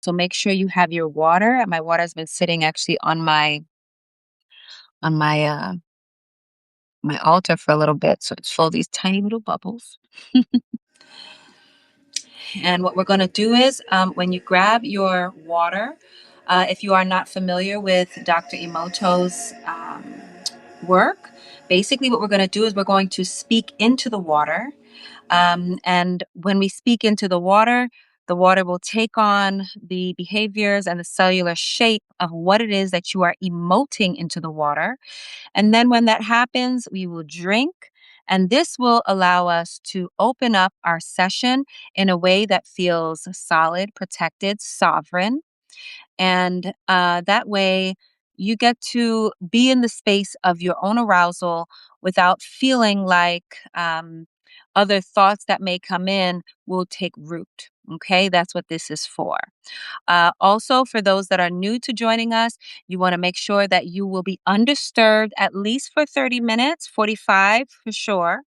So make sure you have your water. My water has been sitting actually on my my altar for a little bit, so it's full of these tiny little bubbles. And what we're going to do is when you grab your water, if you are not familiar with Dr. Emoto's work, basically what we're going to do is we're going to speak into the water. And when we speak into the water will take on the behaviors and the cellular shape of what it is that you are emoting into the water. And then when that happens, we will drink. And this will allow us to open up our session in a way that feels solid, protected, sovereign. And that way, you get to be in the space of your own arousal without feeling like other thoughts that may come in will take root. Okay, that's what this is for. Also, for those that are new to joining us, you want to make sure that you will be undisturbed at least for 30 minutes, 45 for sure.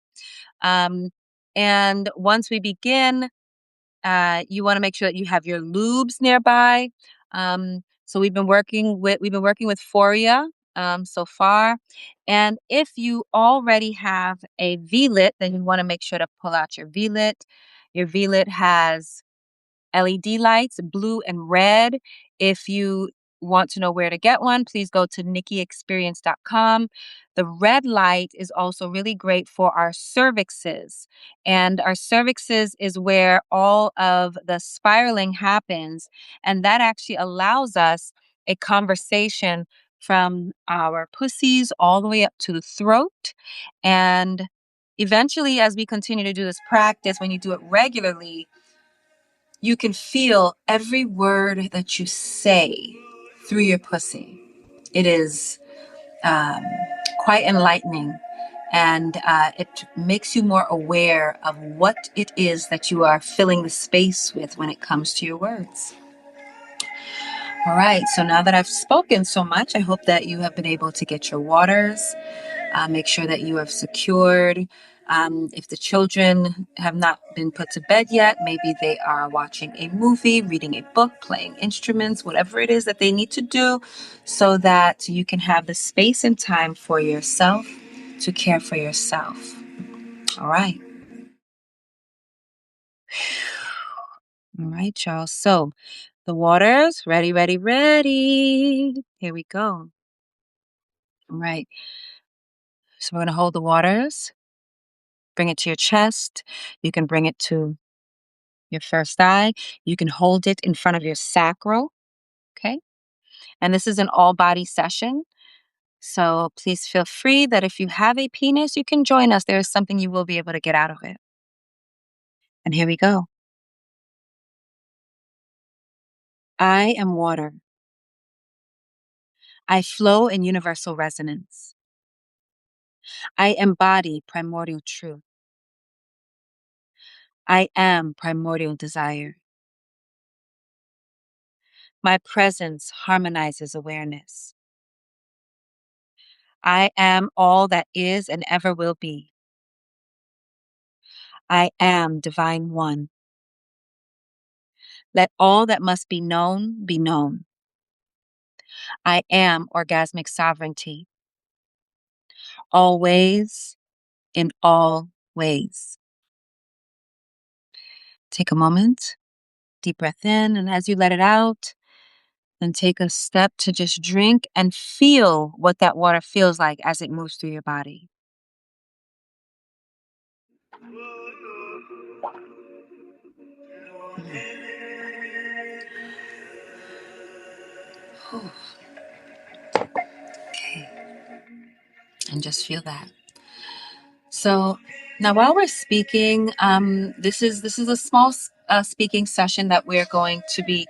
Um, and once we begin, you want to make sure that you have your lubes nearby. So we've been working with Foria so far, and if you already have a VLIT, then you want to make sure to pull out your VLIT. Your VLIT has LED lights, blue and red. If you want to know where to get one, please go to nikkiexperience.com. The red light is also really great for our cervixes. And our cervixes is where all of the spiraling happens. And that actually allows us a conversation from our pussies all the way up to the throat. And eventually, as we continue to do this practice, when you do it regularly, you can feel every word that you say through your pussy. It is um, quite enlightening, and it makes you more aware of what it is that you are filling the space with when it comes to your words. All right, so now that I've spoken so much, I hope that you have been able to get your waters. Make sure that you have secured. If the children have not been put to bed yet, maybe they are watching a movie, reading a book, playing instruments, whatever it is that they need to do, so that you can have the space and time for yourself to care for yourself. All right. All right, y'all. So the waters, ready, ready, ready. Here we go. All right. So we're going to hold the waters, bring it to your chest. You can bring it to your first eye. You can hold it in front of your sacral. Okay. And this is an all body session. So please feel free that if you have a penis, you can join us. There is something you will be able to get out of it. And here we go. I am water. I flow in universal resonance. I embody primordial truth. I am primordial desire. My presence harmonizes awareness. I am all that is and ever will be. I am divine one. Let all that must be known be known. I am orgasmic sovereignty. Always, in all ways. Take a moment, deep breath in, and as you let it out, then take a step to just drink and feel what that water feels like as it moves through your body. Okay, and just feel that. So now, while we're speaking, this is a small speaking session that we're going to be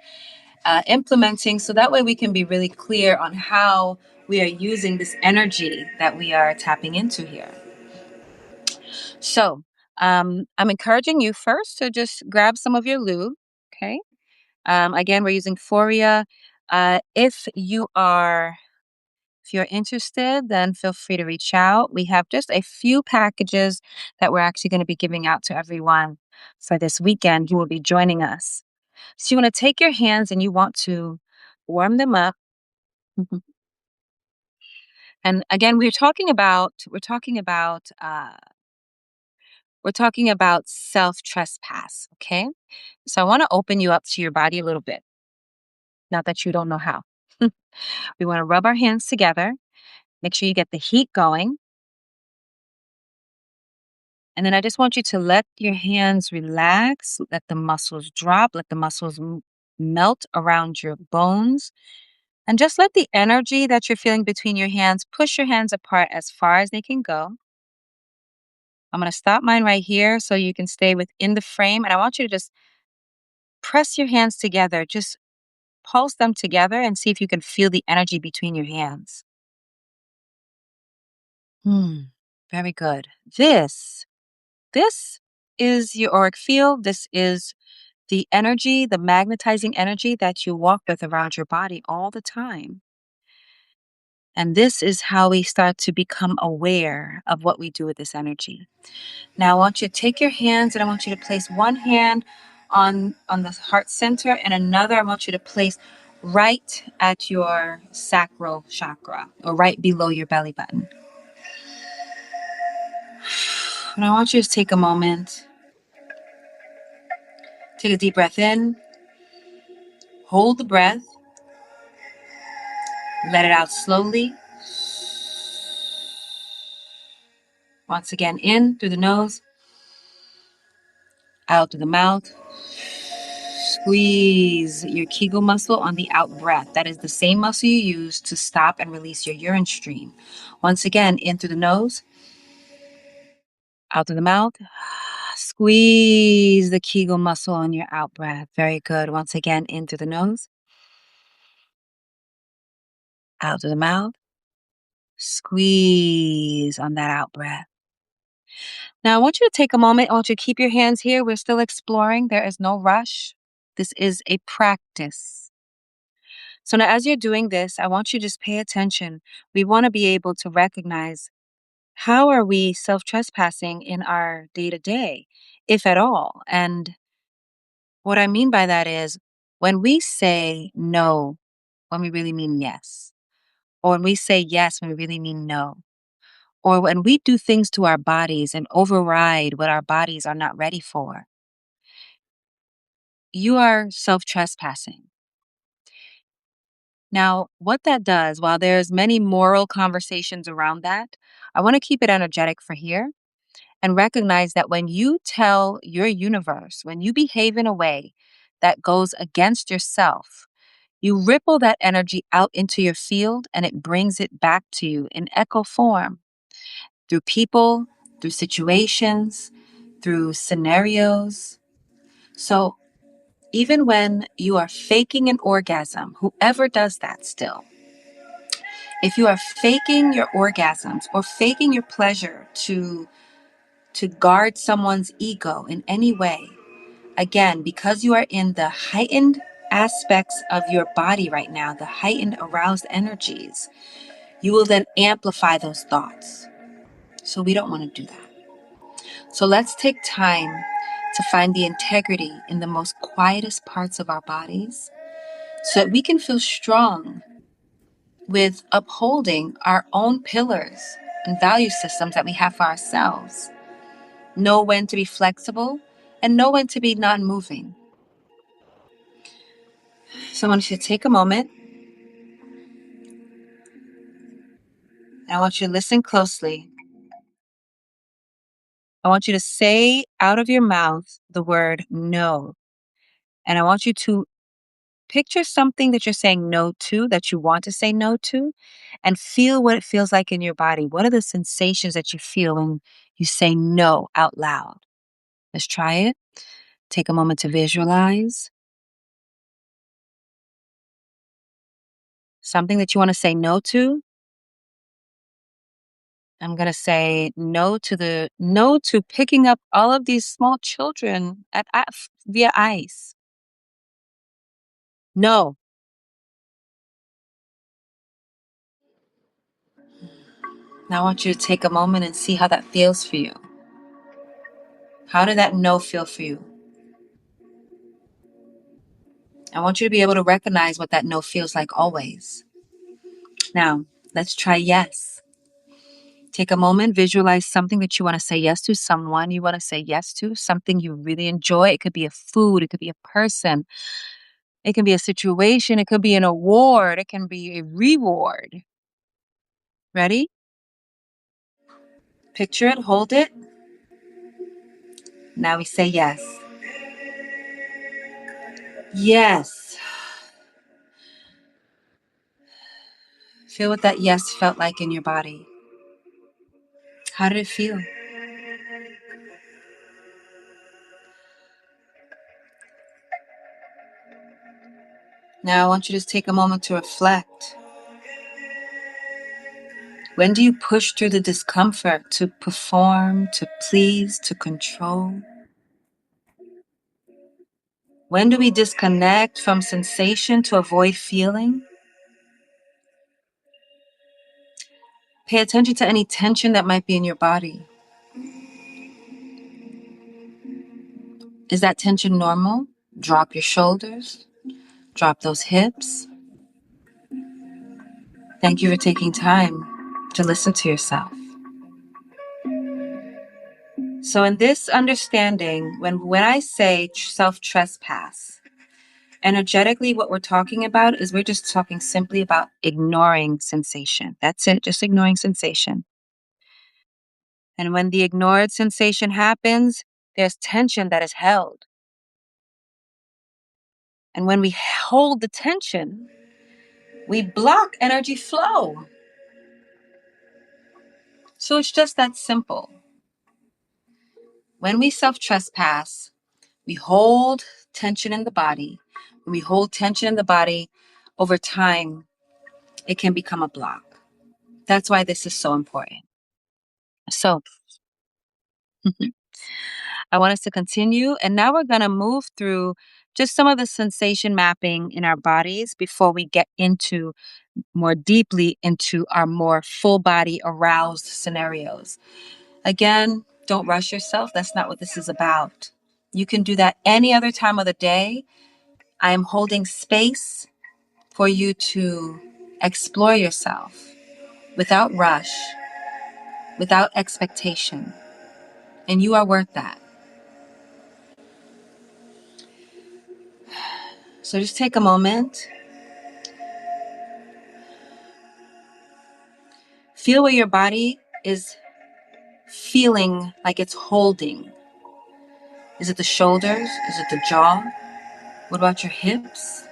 implementing, so that way we can be really clear on how we are using this energy that we are tapping into here. So I'm encouraging you first to just grab some of your lube. Okay. Again, we're using Foria. If you're interested, then feel free to reach out. We have just a few packages that we're actually going to be giving out to everyone for this weekend who will be joining us. So you want to take your hands and you want to warm them up. Mhm. And again, we're talking about self trespass. Okay, so I want to open you up to your body a little bit. Not that you don't know how. We want to rub our hands together. Make sure you get the heat going. And then I just want you to let your hands relax, let the muscles drop, let the muscles melt around your bones. And just let the energy that you're feeling between your hands push your hands apart as far as they can go. I'm going to stop mine right here so you can stay within the frame. And I want you to just press your hands together. Just pulse them together and see if you can feel the energy between your hands. Very good. This is your auric field. This is the energy, the magnetizing energy that you walk with around your body all the time. And this is how we start to become aware of what we do with this energy. Now I want you to take your hands and I want you to place one hand on the heart center and another I want you to place right at your sacral chakra or right below your belly button. And I want you to take a moment, take a deep breath in, hold the breath, let it out slowly. Once again, in through the nose, out through the mouth. Squeeze your Kegel muscle on the out breath. That is the same muscle you use to stop and release your urine stream. Once again, in through the nose, out through the mouth. Squeeze the Kegel muscle on your out breath. Very good. Once again, in through the nose, out through the mouth. Squeeze on that out breath. Now, I want you to take a moment. I want you to keep your hands here. We're still exploring. There is no rush. This is a practice. So now, as you're doing this, I want you to just pay attention. We want to be able to recognize how are we self trespassing in our day to day, if at all. And what I mean by that is when we say no, when we really mean yes, or when we say yes, when we really mean no, or when we do things to our bodies and override what our bodies are not ready for, you are self trespassing. Now, what that does, while there's many moral conversations around that, I want to keep it energetic for here and recognize that when you tell your universe, when you behave in a way that goes against yourself, you ripple that energy out into your field and it brings it back to you in echo form through people, through situations, through scenarios. So even when you are faking an orgasm, whoever does that still, if you are faking your orgasms or faking your pleasure to guard someone's ego in any way, again, because you are in the heightened aspects of your body right now, the heightened aroused energies, you will then amplify those thoughts. So we don't want to do that. So let's take time to find the integrity in the most quietest parts of our bodies so that we can feel strong with upholding our own pillars and value systems that we have for ourselves. Know when to be flexible and know when to be non moving. So I want you to take a moment. I want you to listen closely. I want you to say out of your mouth the word no. And I want you to picture something that you're saying no to, that you want to say no to, and feel what it feels like in your body. What are the sensations that you feel when you say no out loud? Let's try it. Take a moment to visualize something that you want to say no to. I'm going to say no to picking up all of these small children via ice. No. Now I want you to take a moment and see how that feels for you. How did that no feel for you? I want you to be able to recognize what that no feels like always. Now, let's try yes. Take a moment, visualize something that you want to say yes to, someone you want to say yes to, something you really enjoy. It could be a food, it could be a person, it can be a situation, it could be an award, it can be a reward. Ready? Picture it, hold it. Now we say yes. Yes. Feel what that yes felt like in your body. How did it feel? Now I want you to just take a moment to reflect. When do you push through the discomfort to perform, to please, to control? When do we disconnect from sensation to avoid feeling? Pay attention to any tension that might be in your body. Is that tension normal? Drop your shoulders. Drop those hips. Thank you for taking time to listen to yourself. So in this understanding, when I say self-trespass, energetically what we're talking about is we're just talking simply about ignoring sensation. That's it, just ignoring sensation. And when the ignored sensation happens, there's tension that is held. And when we hold the tension, we block energy flow. So it's just that simple. When we self-trespass, we hold tension in the body. When we hold tension in the body, over time, it can become a block. That's why this is so important. So I want us to continue. And now we're going to move through just some of the sensation mapping in our bodies before we get into more deeply into our more full body aroused scenarios. Again, don't rush yourself. That's not what this is about. You can do that any other time of the day. I am holding space for you to explore yourself without rush, without expectation. And you are worth that. So just take a moment. Feel where your body is feeling like it's holding. Is it the shoulders? Is it the jaw? What about your hips?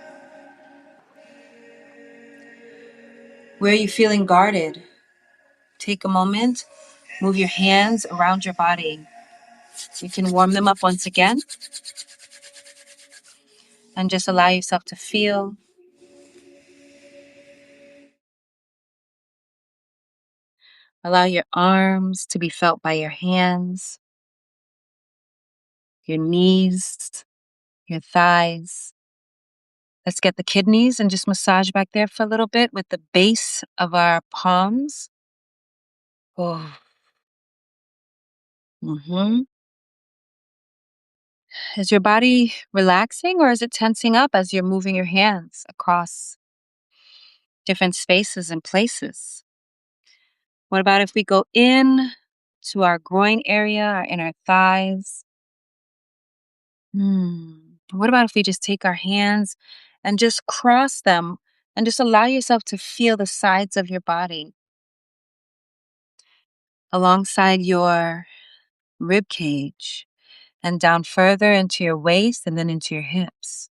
Where are you feeling guarded? Take a moment, move your hands around your body. You can warm them up once again and just allow yourself to feel. Allow your arms to be felt by your hands, your knees, your thighs. Let's get the kidneys and just massage back there for a little bit with the base of our palms. Oh. Mm-hmm. Is your body relaxing or is it tensing up as you're moving your hands across different spaces and places? What about if we go in to our groin area, our inner thighs? What about if we just take our hands and just cross them and just allow yourself to feel the sides of your body alongside your rib cage and down further into your waist and then into your hips.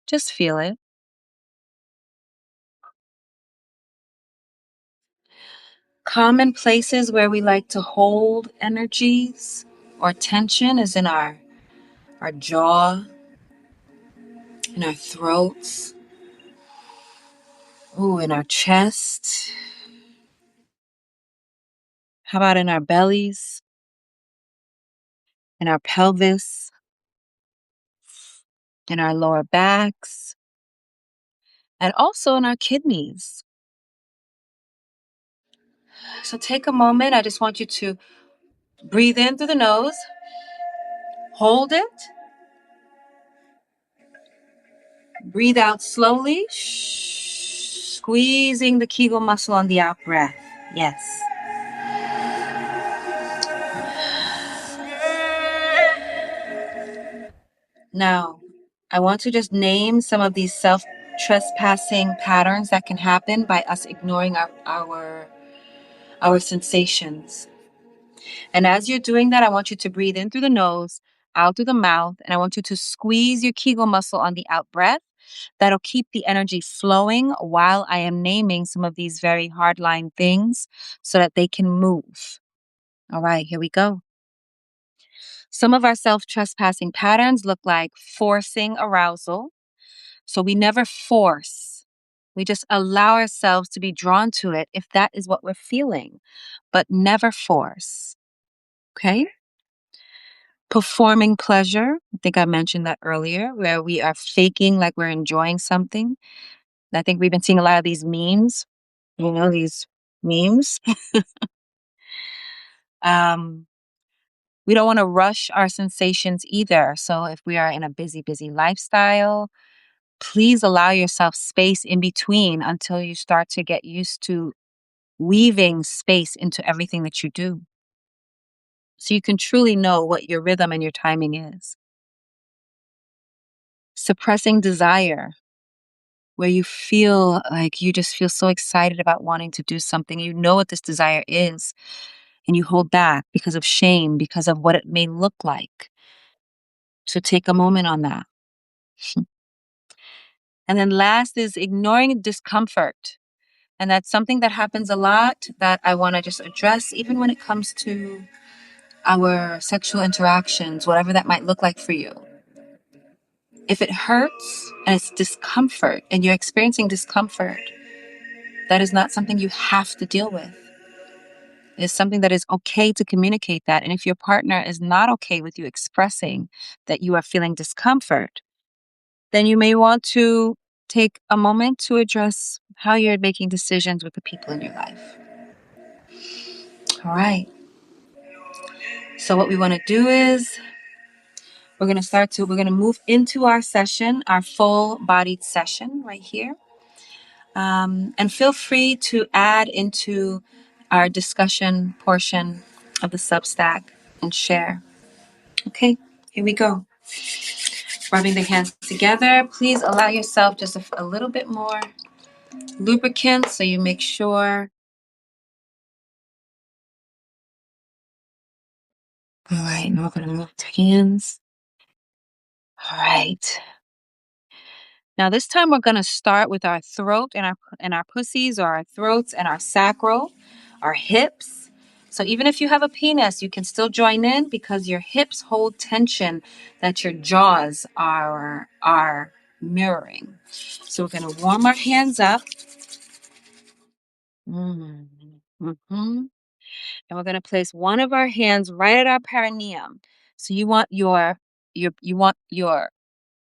Just feel it. Common places where we like to hold energies or tension is in our jaw, in our throats, in our chest. How about in our bellies, in our pelvis, in our lower backs, and also in our kidneys? So take a moment. I just want you to breathe in through the nose, hold it, Breathe out slowly, squeezing the Kegel muscle on the out breath. Yes. Now, I want to just name some of these self-trespassing patterns that can happen by us ignoring our sensations. And as you're doing that, I want you to breathe in through the nose, out through the mouth, and I want you to squeeze your Kegel muscle on the out breath. That'll keep the energy flowing while I am naming some of these very hardline things so that they can move. All right, here we go. Some of our self-trespassing patterns look like forcing arousal. So we never force. We just allow ourselves to be drawn to it if that is what we're feeling, but never force. Okay? Performing pleasure. I think I mentioned that earlier, where we are faking like we're enjoying something. I think we've been seeing a lot of these memes, these memes. um, we don't want to rush our sensations either. So if we are in a busy, busy lifestyle, please allow yourself space in between until you start to get used to weaving space into everything that you do. So you can truly know what your rhythm and your timing is. Suppressing desire, where you feel like you just feel so excited about wanting to do something. You know what this desire is, and you hold back because of shame, because of what it may look like. So take a moment on that. And then last is ignoring discomfort. And that's something that happens a lot that I want to just address, even when it comes to our sexual interactions, whatever that might look like for you. If it hurts and it's discomfort and you're experiencing discomfort, that is not something you have to deal with. It's something that is okay to communicate that. And if your partner is not okay with you expressing that you are feeling discomfort, then you may want to take a moment to address how you're making decisions with the people in your life. All right. So what we want to do is we're going to move into our session, our full bodied session right here. And feel free to add into our discussion portion of the Substack and share. Okay, here we go. Rubbing the hands together. Please allow yourself just a little bit more lubricant so you make sure. All right, now we're going to move the hands. All right. Now this time we're going to start with our throat and our pussies, or our throats and our sacral, our hips. So even if you have a penis, you can still join in because your hips hold tension that your jaws are mirroring. So we're going to warm our hands up. Mm-hmm. And we're going to place one of our hands right at our perineum. So you want your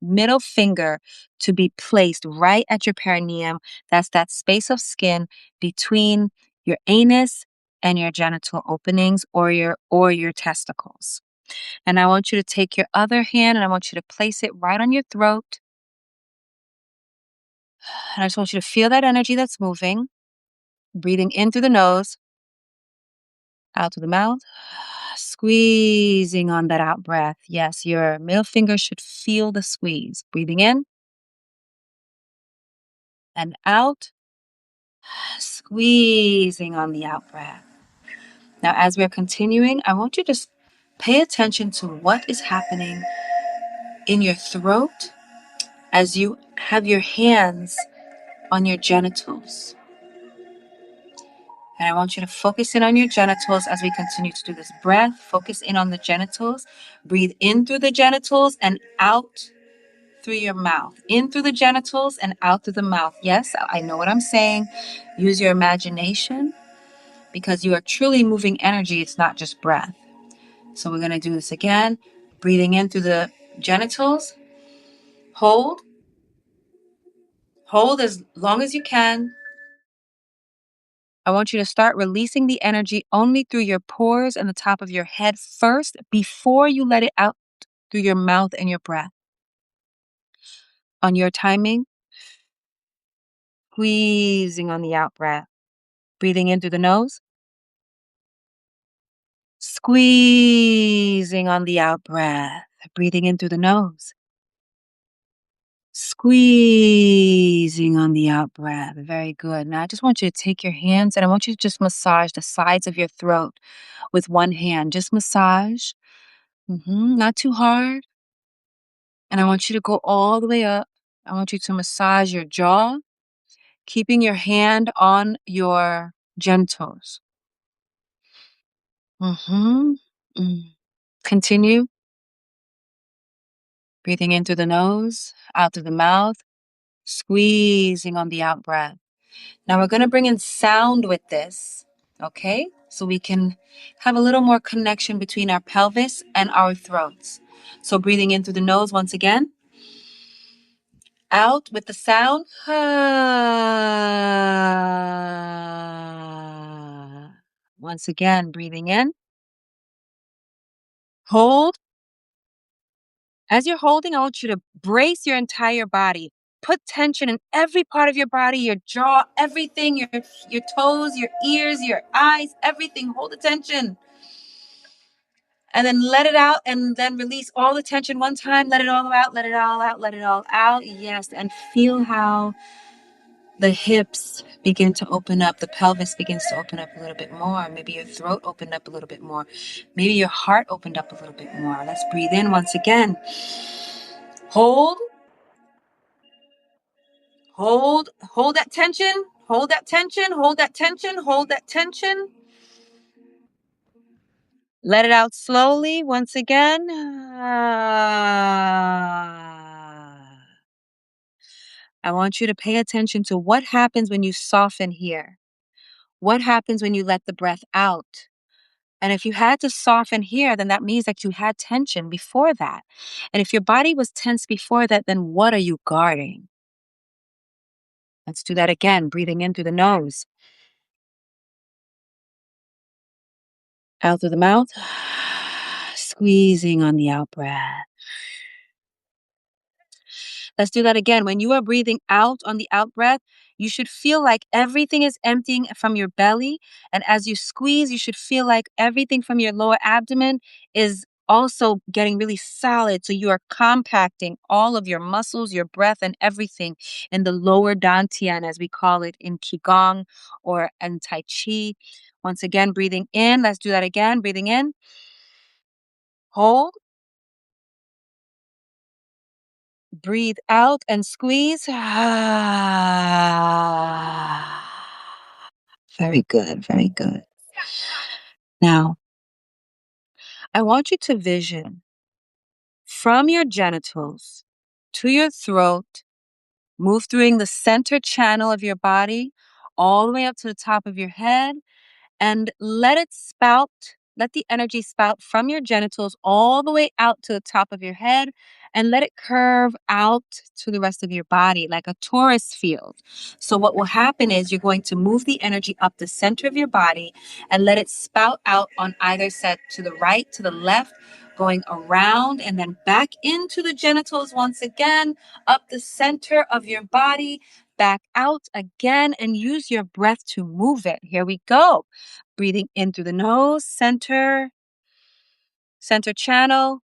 middle finger to be placed right at your perineum. That's that space of skin between your anus and your genital openings, or your testicles. And I want you to take your other hand and I want you to place it right on your throat. And I just want you to feel that energy that's moving. Breathing in through the nose, out through the mouth. Squeezing on that out breath. Yes, your middle finger should feel the squeeze. Breathing in and out. Squeezing on the out breath. Now, as we're continuing, I want you to just pay attention to what is happening in your throat as you have your hands on your genitals. And I want you to focus in on your genitals as we continue to do this breath. Focus in on the genitals. Breathe in through the genitals and out through your mouth. In through the genitals and out through the mouth. Yes, I know what I'm saying. Use your imagination because you are truly moving energy. It's not just breath. So we're going to do this again. Breathing in through the genitals. Hold. Hold as long as you can. I want you to start releasing the energy only through your pores and the top of your head first before you let it out through your mouth and your breath. On your timing, Squeezing on the out breath. Breathing in through the nose. Squeezing on the out breath. Breathing in through the nose. Squeezing on the out breath. Very good. Now I just want you to take your hands and I want you to just massage the sides of your throat with one hand. Just massage. Not too hard. And I want you to go all the way up. I want you to massage your jaw, keeping your hand on your genitals. Mm-hmm. Continue. Breathing in through the nose, out through the mouth, squeezing on the out breath. Now we're going to bring in sound with this, okay? So we can have a little more connection between our pelvis and our throats. So breathing in through the nose once again. Out with the sound. Once again, breathing in. Hold. As you're holding, I want you to brace your entire body. Put tension in every part of your body, your jaw, everything, your toes, your ears, your eyes, everything. Hold the tension. And then let it out and then release all the tension one time. Let it all out, let it all out, let it all out. Yes, and feel how the hips begin to open up. The pelvis begins to open up a little bit more. Maybe your throat opened up a little bit more. Maybe your heart opened up a little bit more. Let's breathe in once again. Hold. Hold that tension, hold that tension, hold that tension, hold that tension. Let it out slowly once again. I want you to pay attention to what happens when you soften here. What happens when you let the breath out? And if you had to soften here, then that means that you had tension before that. And if your body was tense before that, then what are you guarding? Let's do that again, breathing in through the nose. Out through the mouth, squeezing on the out breath. Let's do that again. When you are breathing out on the out breath, you should feel like everything is emptying from your belly. And as you squeeze, you should feel like everything from your lower abdomen is also getting really solid. So you are compacting all of your muscles, your breath, and everything in the lower dantian, as we call it in Qigong or in Tai Chi. Once again, breathing in. Let's do that again. Breathing in. Hold. Breathe out and squeeze. Very good, very good. Now, I want you to vision from your genitals to your throat, move through the center channel of your body, all the way up to the top of your head, and let it spout. Let the energy spout from your genitals all the way out to the top of your head and let it curve out to the rest of your body like a torus field. So what will happen is you're going to move the energy up the center of your body and let it spout out on either side, to the right, to the left, going around and then back into the genitals once again, up the center of your body, back out again, and use your breath to move it. Here we go. Breathing in through the nose, center channel,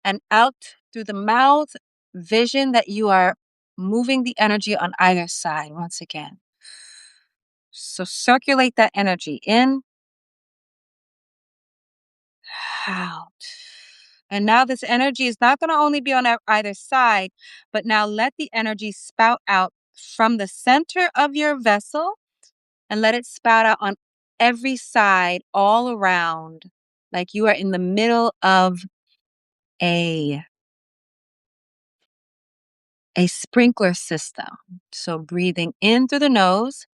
and out through the mouth. Vision that you are moving the energy on either side once again. So circulate that energy in, out. And now this energy is not going to only be on either side, but now let the energy spout out from the center of your vessel and let it spout out on every side, all around, like you are in the middle of a sprinkler system. So breathing in through the nose,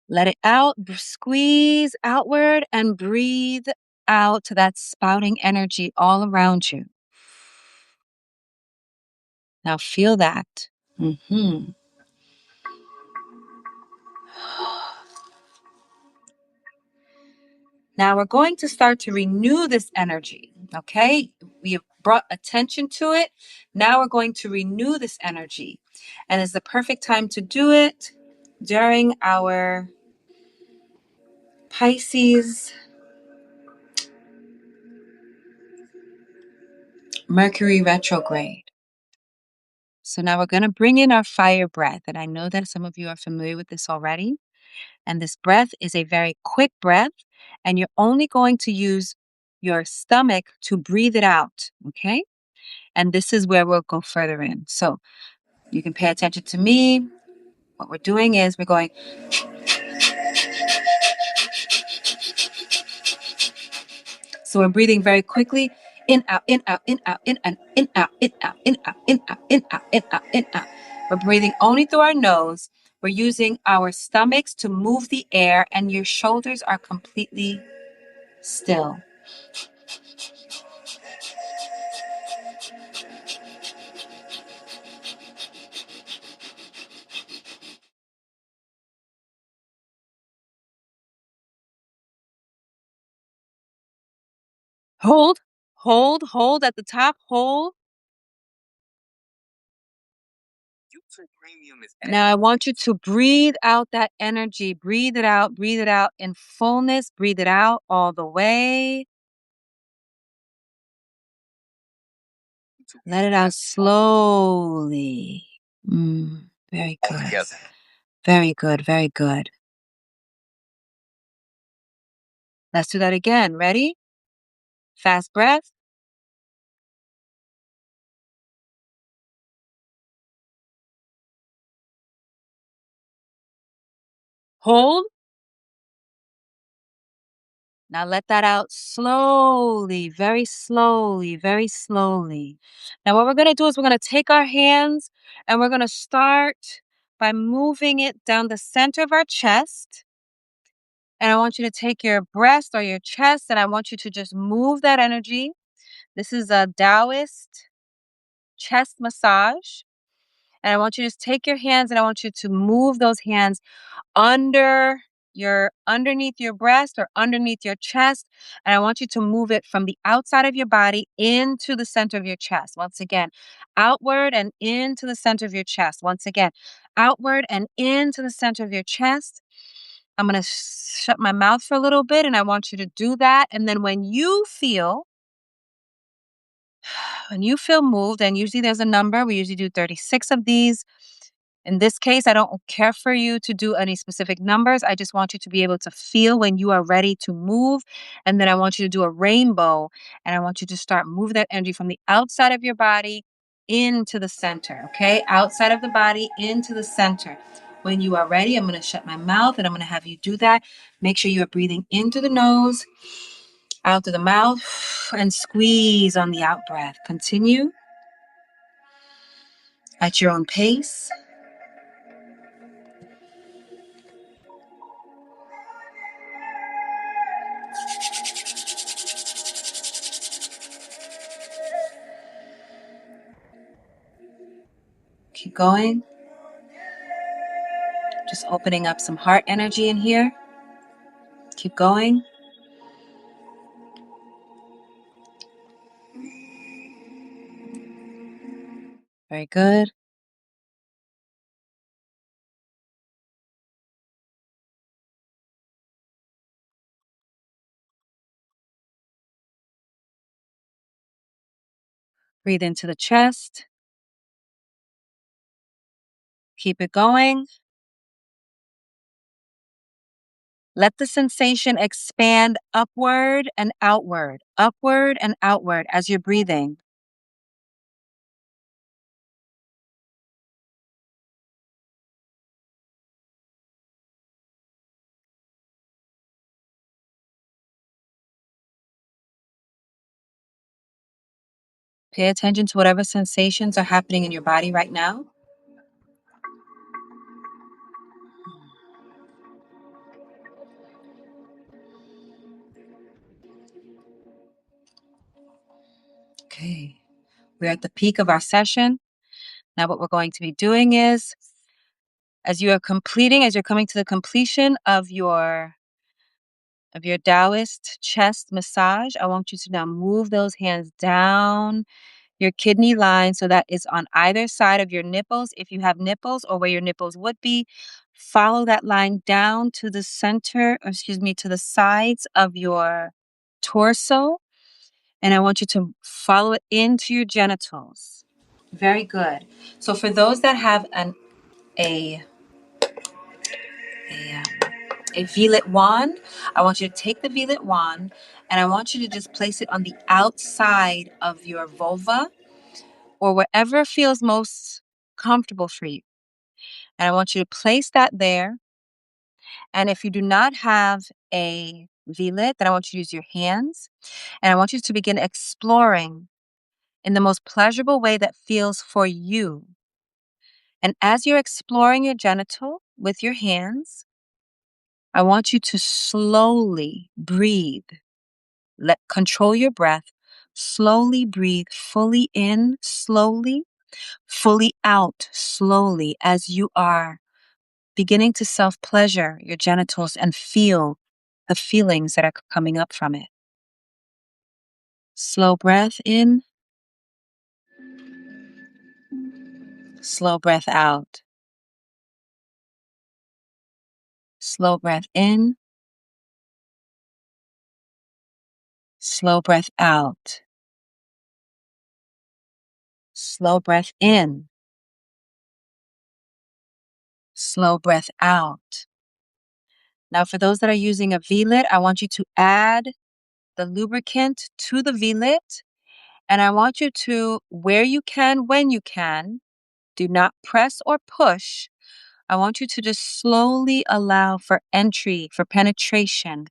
let it out, squeeze outward and breathe out to that spouting energy all around you. Now feel that. Now we're going to start to renew this energy, okay? brought attention to it. Now we're going to renew this energy. And it's the perfect time to do it during our Pisces Mercury retrograde. So now we're going to bring in our fire breath. And I know that some of you are familiar with this already. And this breath is a very quick breath. And you're only going to use your stomach to breathe it out. Okay. And this is where we'll go further in. So you can pay attention to me. What we're doing is we're going. So we're breathing very quickly. In, out, in, out, in, out, in, out, in, out, in, out, in, out, in, out, in, out, in, out, in, out. We're breathing only through our nose. We're using our stomachs to move the air, and your shoulders are completely still. Hold, hold at the top, hold. Now I want you to breathe out that energy. Breathe it out in fullness. Breathe it out all the way. Let it out slowly. Very good. Very good, very good. Let's do that again. Ready? Fast breath. Hold. Now let that out slowly, very slowly, very slowly. Now what we're going to do is we're going to take our hands and we're going to start by moving it down the center of our chest. And I want you to take your breast or your chest and I want you to just move that energy. This is a Taoist chest massage. And I want you to just take your hands and I want you to move those hands underneath your breast or underneath your chest. And I want you to move it from the outside of your body into the center of your chest. Once again, outward and into the center of your chest. Once again, outward and into the center of your chest. I'm going to shut my mouth for a little bit and I want you to do that. And then when you feel moved, and usually there's a number, we usually do 36 of these. In this case, I don't care for you to do any specific numbers. I just want you to be able to feel when you are ready to move. And then I want you to do a rainbow. And I want you to start moving that energy from the outside of your body into the center. Okay? Outside of the body into the center. When you are ready, I'm going to shut my mouth and I'm going to have you do that. Make sure you are breathing into the nose, out through the mouth, and squeeze on the out breath. Continue at your own pace. Keep going. Just opening up some heart energy in here. Keep going. Very good. Breathe into the chest. Keep it going. Let the sensation expand upward and outward as you're breathing. Pay attention to whatever sensations are happening in your body right now. Okay. We're at the peak of our session. Now what we're going to be doing is, as you're coming to the completion of your of your Taoist chest massage. I want you to now move those hands down your kidney line so that is on either side of your nipples. If you have nipples or where your nipples would be, follow that line down to the center, or excuse me, to the sides of your torso. And I want you to follow it into your genitals. Very good. So for those that have a a, um, a V-Lit wand, I want you to take the V-Lit wand and I want you to just place it on the outside of your vulva or wherever feels most comfortable for you. And I want you to place that there. And if you do not have a V-Lit, then I want you to use your hands. And I want you to begin exploring in the most pleasurable way that feels for you. And as you're exploring your genital with your hands, I want you to slowly breathe. Control your breath. Slowly breathe fully in, slowly, fully out, slowly, as you are beginning to self-pleasure your genitals and feel the feelings that are coming up from it. Slow breath in, slow breath out. Slow breath in, slow breath out. Slow breath in, slow breath out. Now, for those that are using a V-Lit, I want you to add the lubricant to the V-Lit, and I want you to, where you can, when you can, do not press or push. I want you to just slowly allow for entry, for penetration,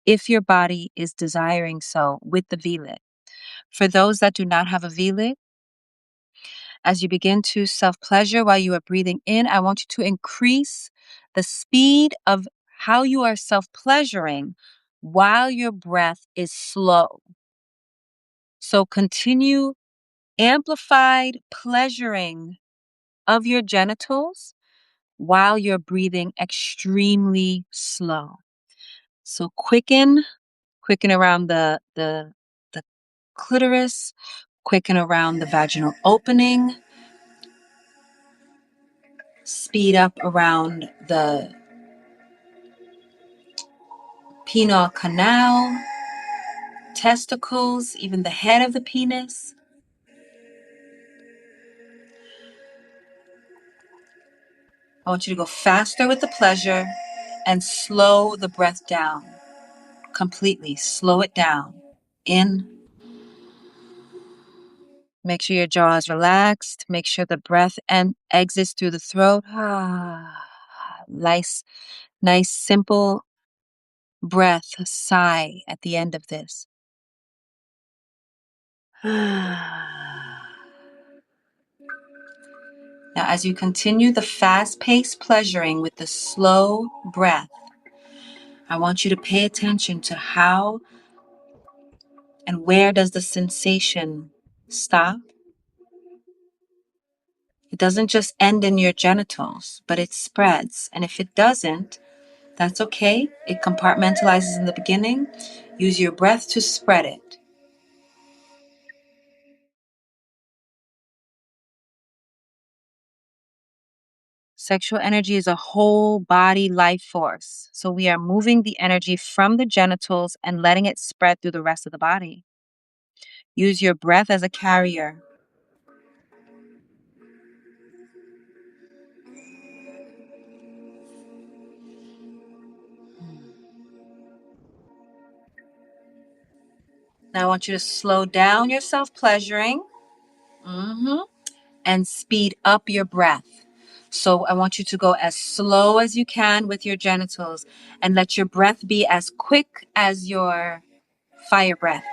if your body is desiring so with the V-Lit. For those that do not have a V-Lit, as you begin to self-pleasure while you are breathing in, I want you to increase the speed of how you are self-pleasuring while your breath is slow. So continue amplified pleasuring of your genitals while you're breathing extremely slow. So quicken around the clitoris, quicken around the vaginal opening, speed up around the penile canal, testicles, even the head of the penis. I want you to go faster with the pleasure and slow the breath down completely. Slow it down. In. Make sure your jaw is relaxed. Make sure the breath exits through the throat. Nice, simple breath, a sigh at the end of this. Now, as you continue the fast-paced pleasuring with the slow breath, I want you to pay attention to how and where does the sensation stop. It doesn't just end in your genitals, but it spreads. And if it doesn't, that's okay. It compartmentalizes in the beginning. Use your breath to spread it. Sexual energy is a whole body life force. So we are moving the energy from the genitals and letting it spread through the rest of the body. Use your breath as a carrier. Now I want you to slow down your self-pleasuring and speed up your breath. So I want you to go as slow as you can with your genitals and let your breath be as quick as your fire breath.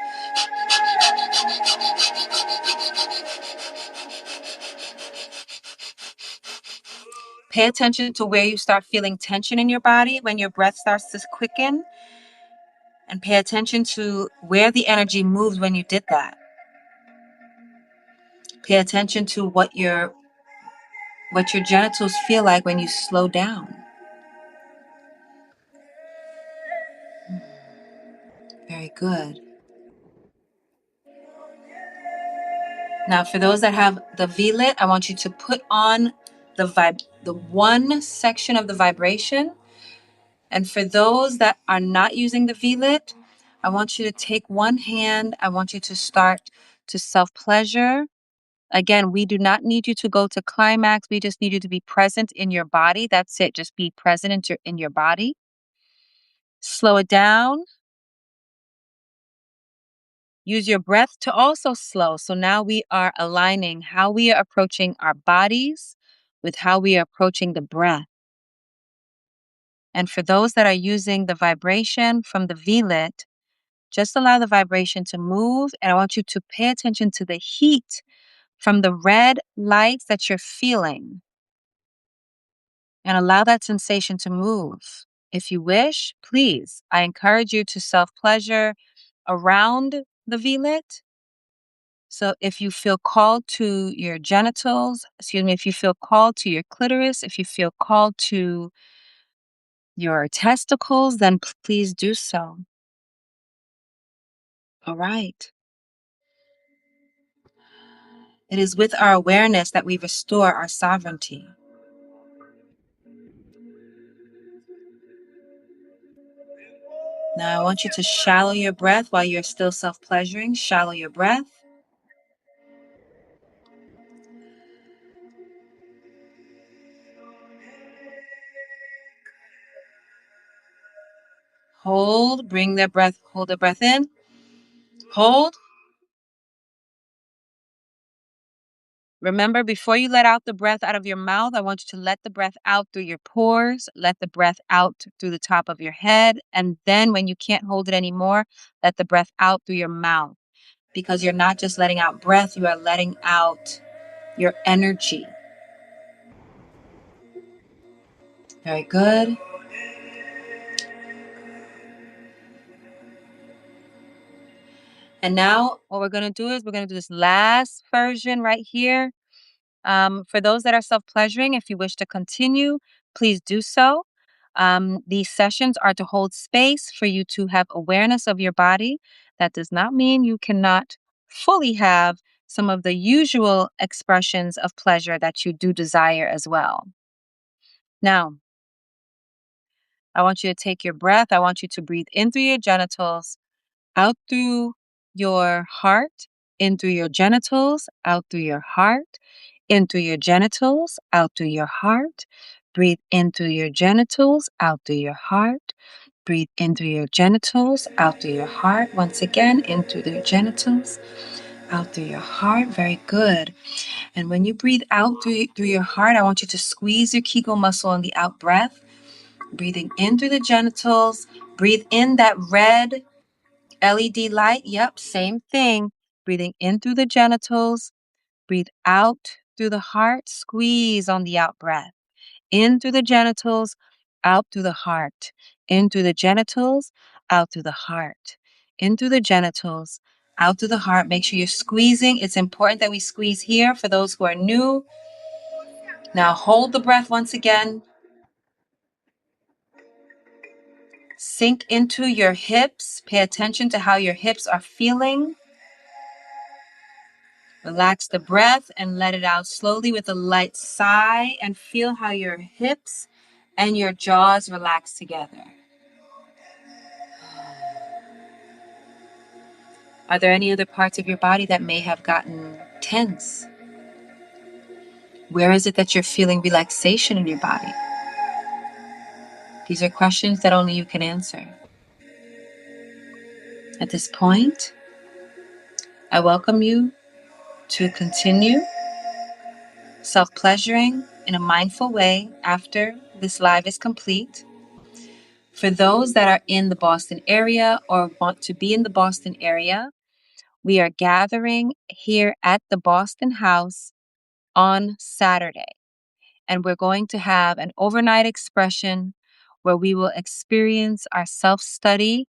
Pay attention to where you start feeling tension in your body when your breath starts to quicken, and pay attention to where the energy moves when you did that. Pay attention to what your genitals feel like when you slow down. good. Now, for those that have the V-Lit, I want you to put on the one section of the vibration. And for those that are not using the V-Lit, I want you to take one hand. I want you to start to self-pleasure. Again, we do not need you to go to climax. We just need you to be present in your body. That's it. Just be present in your body. Slow it down. Use your breath to also slow. So now we are aligning how we are approaching our bodies with how we are approaching the breath. And for those that are using the vibration from the V-Lit, just allow the vibration to move. And I want you to pay attention to the heat from the red lights that you're feeling and allow that sensation to move. If you wish, please, I encourage you to self-pleasure around the V-Lit. So if you feel called to your genitals, if you feel called to your clitoris, if you feel called to your testicles, then please do so. All right. It is with our awareness that we restore our sovereignty. Now I want you to shallow your breath while you're still self-pleasuring. Shallow your breath. Hold, hold the breath in. Hold. Remember, before you let out the breath out of your mouth, I want you to let the breath out through your pores, let the breath out through the top of your head, and then when you can't hold it anymore, let the breath out through your mouth. Because you're not just letting out breath, you are letting out your energy. Very good. And now what we're going to do is we're going to do this last version right here. For those that are self-pleasuring, if you wish to continue, please do so. These sessions are to hold space for you to have awareness of your body. That does not mean you cannot fully have some of the usual expressions of pleasure that you do desire as well. Now, I want you to take your breath. I want you to breathe in through your genitals, out through your heart, in through your genitals, out through your heart, in through your genitals, out through your heart. Breathe in through your genitals, out through your heart. Breathe in through your genitals, out through your heart. Once again, in through your genitals, out through your heart. Very good. And when you breathe out through your heart, I want you to squeeze your Kegel muscle on the out breath. Breathing in through the genitals. Breathe in that red LED light. Yep, same thing. Breathing in through the genitals. Breathe out through the heart. Squeeze on the out breath. In through the genitals, out through the heart. In through the genitals, out through the heart. In through the genitals, out through the heart. Make sure you're squeezing. It's important that we squeeze here for those who are new. Now hold the breath once again. Sink into your hips. Pay attention to how your hips are feeling. Relax the breath and let it out slowly with a light sigh, and feel how your hips and your jaws relax together. Are there any other parts of your body that may have gotten tense? Where is it that you're feeling relaxation in your body? These are questions that only you can answer. At this point, I welcome you to continue self-pleasuring in a mindful way after this live is complete. For those that are in the Boston area or want to be in the Boston area, we are gathering here at the Boston House on Saturday. And we're going to have an overnight expression where we will experience our self-study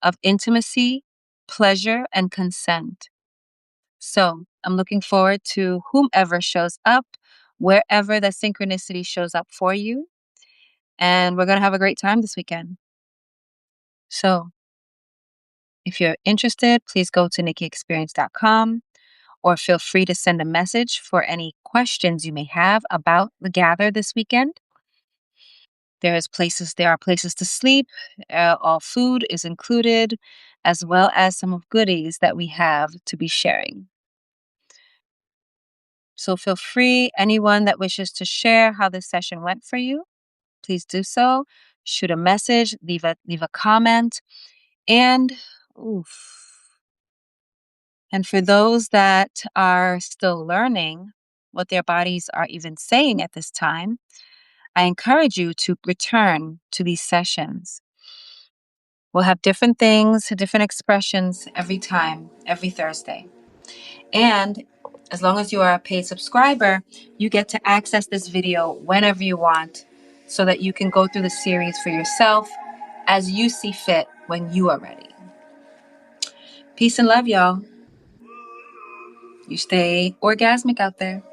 of intimacy, pleasure, and consent. So I'm looking forward to whomever shows up, wherever the synchronicity shows up for you. And we're going to have a great time this weekend. So If you're interested, please go to nikkiexperience.com or feel free to send a message for any questions you may have about the gather this weekend. There are places to sleep. All food is included, as well as some of goodies that we have to be sharing. So feel free, anyone that wishes to share how this session went for you, please do so. Shoot a message, leave a comment, and oof. And for those that are still learning what their bodies are even saying at this time, I encourage you to return to these sessions. We'll have different things, different expressions every time, every Thursday. And as long as you are a paid subscriber, you get to access this video whenever you want so that you can go through the series for yourself as you see fit when you are ready. Peace and love, y'all. You stay orgasmic out there.